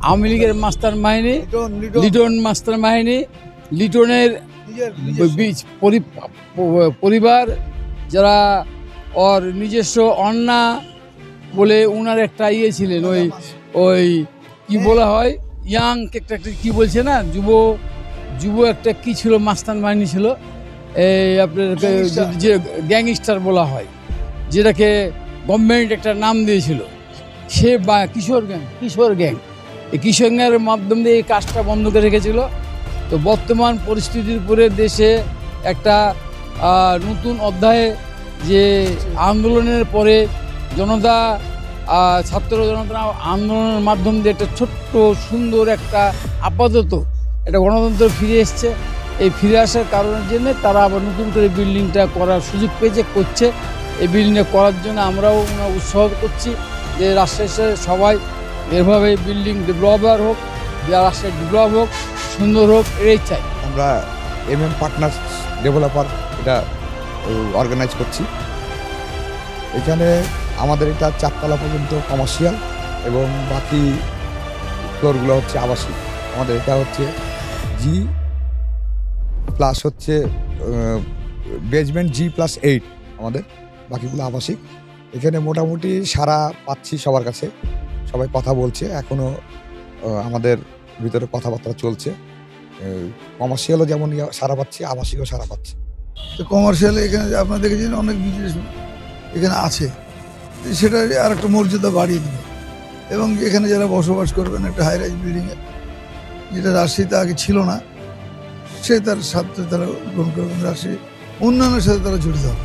আওয়ামী লীগের master মাইনি, Liton master মাইনি, লিটনের পরিবার যারা ওর নিজস্ব অন্না বলে ওনার একটা ইয়ে ছিলেন, ওই কি বলা হয় ইয়াং একটা কি বলছে না, যুব একটা কি ছিল মাস্টার মাইনি ছিল, এই আপনার যে গ্যাংস্টার বলা হয়, যেটাকে গভর্নমেন্ট একটা নাম দিয়েছিল, সে বা কিশোর গ্যাং, এই কিশোর গ্যাংয়ের মাধ্যম দিয়ে এই কাজটা বন্ধ করে রেখেছিল। তো বর্তমান পরিস্থিতির উপরে দেশে একটা নতুন অধ্যায়ে যে আন্দোলনের পরে জনতা ছাত্র জনতা আন্দোলনের মাধ্যম দিয়ে একটা ছোট্ট সুন্দর একটা আপাতত একটা গণতন্ত্র ফিরে এসছে। এই ফিরে আসার কারণের জন্য তারা আবার নতুন করে বিল্ডিংটা করার সুযোগ পেয়েছে, করছে। এই বিল্ডিংটা করার জন্য আমরাও উৎসাহ করছি যে রাজশাহী সবাই এভাবে বিল্ডিং ডেভেলপ হোক, রাজশাহী ডেভেলপ হোক, সুন্দর হোক, এটাই চাই আমরা। পার্টনার্স ডেভেলপার এটা অর্গানাইজ করছি। এখানে আমাদের এটা 4 তলা পর্যন্ত কমার্শিয়াল এবং বাকি ফ্লোরগুলো হচ্ছে আবাসিক। আমাদের এটা হচ্ছে জি প্লাস হচ্ছে বেজমেন্ট G+8 আমাদের, বাকিগুলো আবাসিক। এখানে মোটামুটি সারা পাচ্ছি সবার কাছে, সবাই কথা বলছে, এখনও আমাদের ভিতরে কথাবার্তা চলছে। কমার্শিয়ালও যেমন সারা পাচ্ছে, আবাসিকও সারা পাচ্ছে। তো কমার্শিয়ালে এখানে আপনারা দেখেছেন অনেক বিজনেস এখানে আছে, সেটা আর একটা মর্যাদা বাড়িয়ে দেবে এবং এখানে যারা বসবাস করবেন একটা হাই রাইজ বিল্ডিংয়ে, যেটা রাজশাহীতে আগে ছিল না, সে তার সাথে তারা গ্রহণ করবেন, রাজশাহী উন্নয়নের সাথে তারা জড়িত হবে।